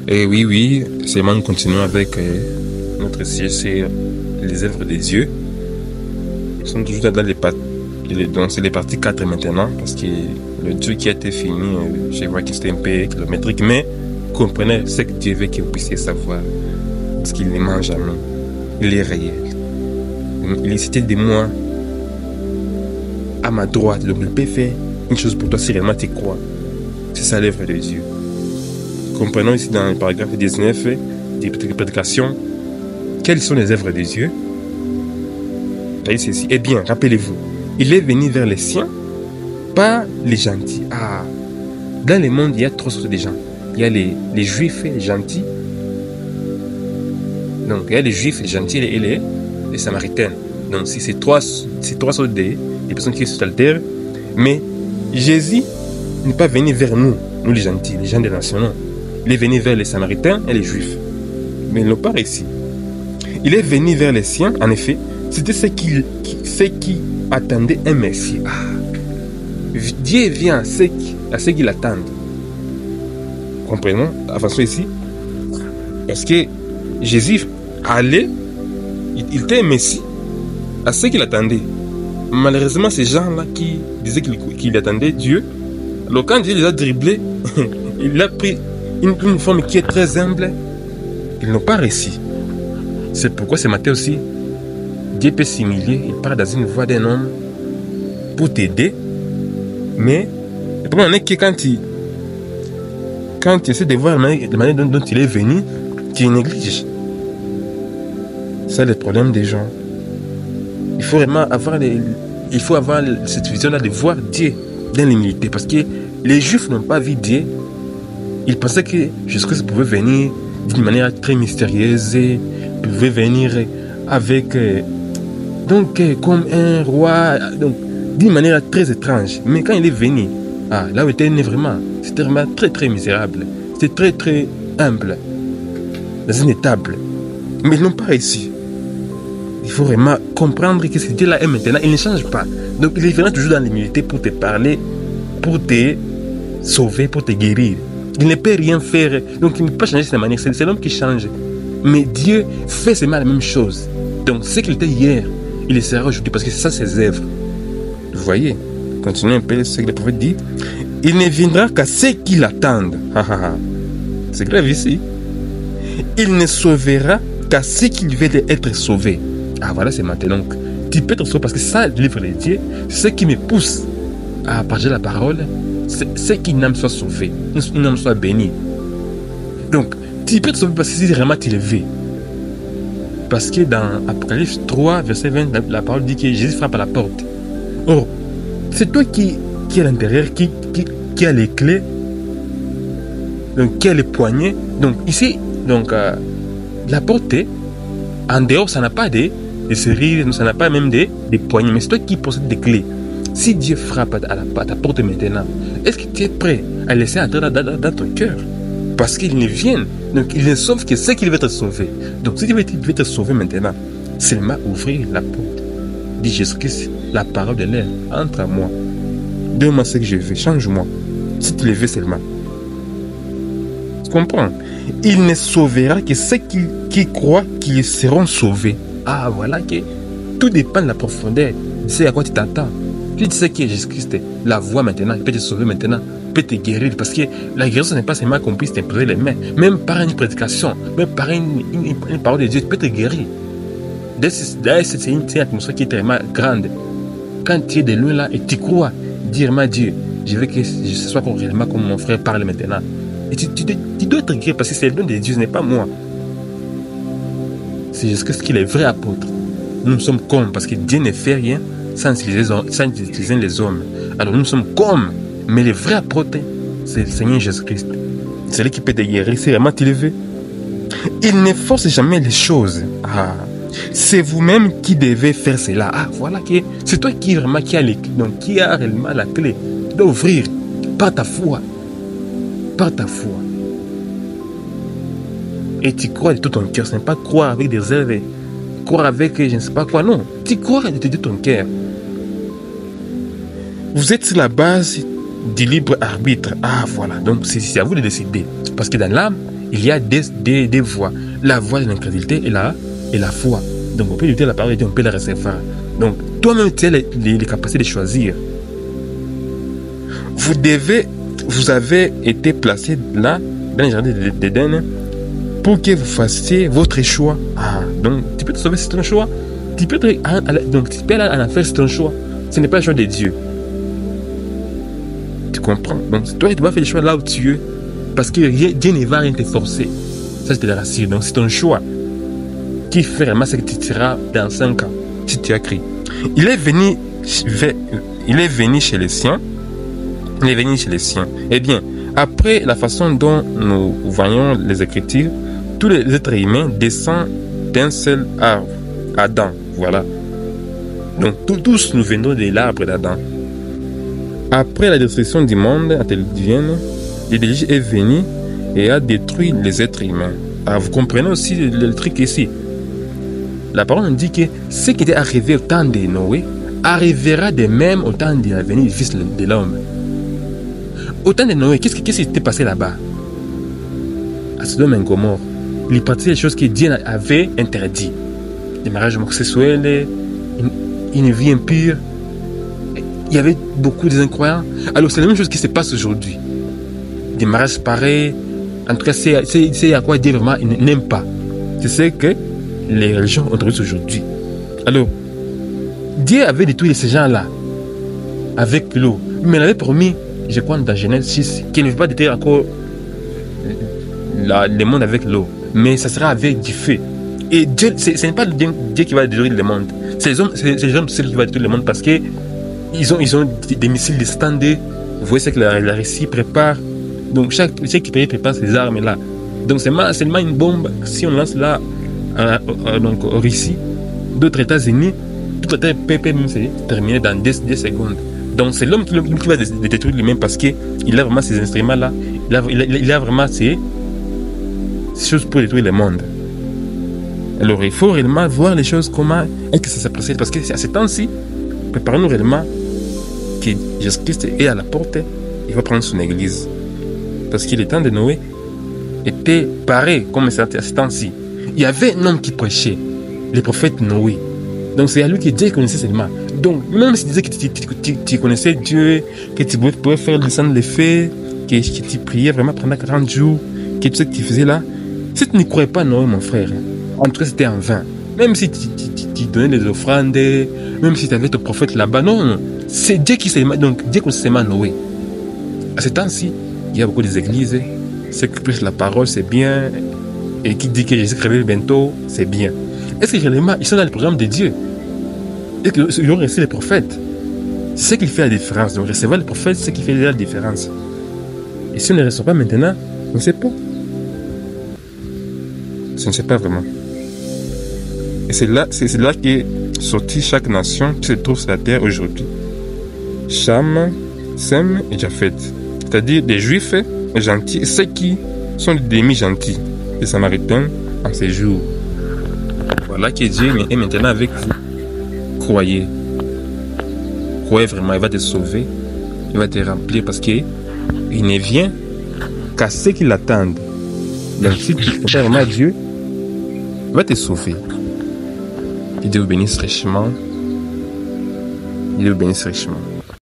Et oui, seulement nous continuons avec notre siège, c'est les œuvres de Dieu. Nous sommes toujours dans donc c'est les parties 4 maintenant, parce que le Dieu qui a été fini, je vois que c'était un peu kilométrique, mais comprenez ce que Dieu veut que vous puissiez savoir, parce qu'il ne ment jamais, il est réel. Il est cité de moi à ma droite, donc il peut faire une chose pour toi si réellement tu crois. C'est ça l'œuvre de Dieu. Comprenons ici dans le paragraphe 19 des prédications, quelles sont les œuvres de Dieu? Ceci. Eh bien, rappelez-vous, il est venu vers les siens, pas les gentils. Dans le monde, il y a trois sortes de gens. Il y a les juifs et les gentils. Donc, il y a les juifs, les gentils et les samaritains. Donc, si c'est trois sortes de personnes qui sont sur la terre. Mais Jésus n'est pas venu vers nous les gentils, les gens des nations, non. Il est venu vers les samaritains et les juifs. Mais il n'a pas réussi. Il est venu vers les siens, en effet. C'était ceux qui attendaient un Messie. Dieu vient à ceux qui l'attendent. Comprenons, avançons ici. Parce que Jésus allait, il était un Messie à ceux qui l'attendaient. Malheureusement, ces gens-là qui disaient qu'il attendait Dieu, alors quand Dieu les a dribblés, il a pris une forme qui est très humble. Ils n'ont pas réussi. C'est pourquoi ce matin aussi, Dieu peut s'humilier, il parle dans une voix d'un homme pour t'aider. Mais le problème est que quand tu essaies de voir la manière dont il est venu, tu négliges. C'est le problème des gens. Il faut vraiment avoir cette vision-là de voir Dieu dans l'humilité. Parce que les Juifs n'ont pas vu Dieu. Ils pensaient que Jésus-Christ pouvait venir d'une manière très mystérieuse, pouvait venir avec comme un roi, donc d'une manière très étrange. Mais quand il est venu, là où il était né vraiment, c'était vraiment très très misérable. C'était très très humble, dans une étable. Mais ils n'ont pas réussi. Il faut vraiment comprendre que ce Dieu-là est maintenant, il ne change pas. Donc il est vraiment toujours dans l'humilité pour te parler, pour te sauver, pour te guérir. Il ne peut rien faire, donc il ne peut pas changer sa manière. C'est l'homme qui change. Mais Dieu fait seulement la même chose. Donc ce qu'il était hier, il le sera aujourd'hui, parce que c'est ça ses œuvres. Vous voyez, continuez un peu ce que le prophète dit. Il ne viendra qu'à ceux qui l'attendent. C'est grave ici. Il ne sauvera qu'à ceux qui veulent être sauvés. Voilà, c'est maintenant. Donc, tu peux être sauvé parce que ça, le livre de Dieu, c'est ce qui me pousse à partager la parole. C'est qu'une âme soit sauvée, une âme soit bénie. Donc, tu peux être sauvé parce que si vraiment tu le veux. Parce que dans Apocalypse 3, verset 20, la parole dit que Jésus frappe à la porte. Or, c'est toi qui est à l'intérieur, qui a les clés, donc qui a les poignets. Donc, ici, la porte, en dehors, ça n'a pas de serrures, ça n'a pas même des poignées. Mais c'est toi qui possèdes des clés. Si Dieu frappe à ta porte maintenant, est-ce que tu es prêt à laisser entrer dans ton cœur? Parce qu'il ne vient. Donc il ne sauve que ceux qui veulent être sauvés. Donc si tu veux être sauvé maintenant, seulement ouvrir la porte. Dis Jésus-Christ, la parole de l'air, entre à moi. Donne-moi ce que je veux, change-moi. Si tu le veux seulement. Tu comprends? Il ne sauvera que ceux qui croient qu'ils seront sauvés. Voilà que tout dépend de la profondeur. Tu sais à quoi tu t'attends. Tu sais que Jésus-Christ, la voix maintenant, il peut te sauver maintenant, peut te guérir. Parce que la guérison n'est pas seulement qu'on puisse t'imposer les mains. Même par une prédication, même par une parole de Dieu, tu peux te guérir. C'est une atmosphère qui est tellement grande. Quand tu es de loin là et tu crois, dire ma Dieu, je veux que ce soit réellement comme mon frère parle maintenant. Et tu dois être guéri parce que c'est le don de Dieu, ce n'est pas moi. C'est Jésus-Christ qui est le vrai apôtre. Nous sommes comme, parce que Dieu ne fait rien sans utiliser les hommes. Alors nous sommes comme, mais le vrai apôtre, c'est le Seigneur Jésus-Christ. C'est lui qui peut te guérir, c'est vraiment tu le veux. Il ne force jamais les choses. C'est vous-même qui devez faire cela. Voilà que c'est toi qui vraiment qui a les clés, donc qui a réellement la clé d'ouvrir par ta foi. Par ta foi. Et tu crois de tout ton cœur. Ce n'est pas croire avec des œuvres, croire avec je ne sais pas quoi. Non, tu crois de tout ton cœur. Vous êtes sur la base du libre arbitre. Voilà, donc c'est à vous de décider. Parce que dans l'âme, il y a des voies. La voie de l'incrédulité et la foi. Donc on peut écouter la parole de Dieu, on peut la recevoir. Donc toi-même, tu as les capacités de choisir. Vous avez été placé là, dans le jardin d'Éden, pour que vous fassiez votre choix. Donc tu peux te sauver, c'est ton choix. Tu peux aller en affaire, c'est ton choix. Ce n'est pas le choix de Dieu. Tu comprends? Donc toi, tu dois faire le choix là où tu es. Parce que Dieu ne va rien te forcer. Ça, je te le rassure. Donc c'est ton choix qui fait vraiment ce que tu seras dans 5 ans, si tu as crié. Il est venu chez les siens. Il est venu chez les siens. Eh bien, après la façon dont nous voyons les Écritures, tous les êtres humains descendent d'un seul arbre, Adam. Voilà. Donc tous nous venons de l'arbre d'Adam. Après la destruction du monde antédiluvienne, l'Église est venu et a détruit les êtres humains. Alors vous comprenez aussi le truc ici. La parole nous dit que ce qui était arrivé au temps de Noé arrivera de même au temps de la venue du Fils de l'homme. Au temps de Noé, qu'est-ce qui s'était passé là-bas? À Sodome et Gomorrhe, il partait des choses que Dieu avait interdites. Des mariages homosexuels, une vie impure. Il y avait beaucoup d'incroyants. Alors c'est la même chose qui se passe aujourd'hui. Des mariages pareils. En tout cas, c'est à quoi Dieu vraiment n'aime pas. C'est ce que les religions autorisent aujourd'hui. Alors, Dieu avait détruit ces gens-là avec l'eau. Mais il avait promis, je crois dans Genèse 6, qu'il ne veut pas détruire encore le monde avec l'eau. Mais ça sera avec du feu. Et Dieu, ce n'est pas Dieu qui va détruire le monde. C'est les hommes seuls qui vont détruire le monde parce que ils ont des missiles de standés. Vous voyez ce que la Russie prépare. Donc chaque pays prépare ses armes là. Donc c'est seulement une bombe. Si on lance là donc en Russie, d'autres États-Unis, tout le peut même se terminer dans 10 secondes. Donc c'est l'homme qui va détruire lui-même parce qu'il a vraiment ces instruments là. Il a vraiment ces choses pour détruire le monde. Alors il faut réellement voir les choses comment est-ce que ça s'est passé. Parce que à ce temps-ci, préparons-nous réellement que Jésus-Christ est à la porte. Il va prendre son église. Parce que le temps de Noé était pareil comme c'était à ce temps-ci. Il y avait un homme qui prêchait, le prophète Noé. Donc c'est à lui que Dieu connaissait seulement. Donc même si tu disais que tu connaissais Dieu, que tu pouvais faire descendre les feux, que tu priais vraiment pendant 40 jours, que tout ce que tu faisais là, si tu ne croyais pas Noé, mon frère, en tout cas c'était en vain. Même si tu donnais des offrandes, même si tu avais ton prophète là-bas, non, c'est Dieu qui s'est. Donc Dieu connaissait seulement Noé. À ce temps-ci, il y a beaucoup d'églises, ceux qui prêchent la parole, c'est bien, et qui dit que Jésus revient bientôt, c'est bien. Est-ce que réellement, ils sont dans le programme de Dieu? Est-ce qu'ils ont reçu les prophètes? C'est ce qui fait la différence. Donc recevoir les prophètes, c'est ce qui fait la différence. Et si on ne les reçoit pas maintenant, on ne sait pas. Je ne sais pas vraiment. Et c'est là qu'est sortie chaque nation qui se trouve sur la terre aujourd'hui. Cham, Sem et Japheth. C'est-à-dire des Juifs gentils et ceux qui sont des demi-gentils, des Samaritains en ces jours. Voilà que Dieu est maintenant avec vous. Croyez. Croyez vraiment, il va te sauver. Il va te remplir parce qu'il ne vient qu'à ceux qui l'attendent. Donc si tu fais vraiment à Dieu, il va te sauver. Que Dieu vous bénisse richement. Dieu vous bénisse richement.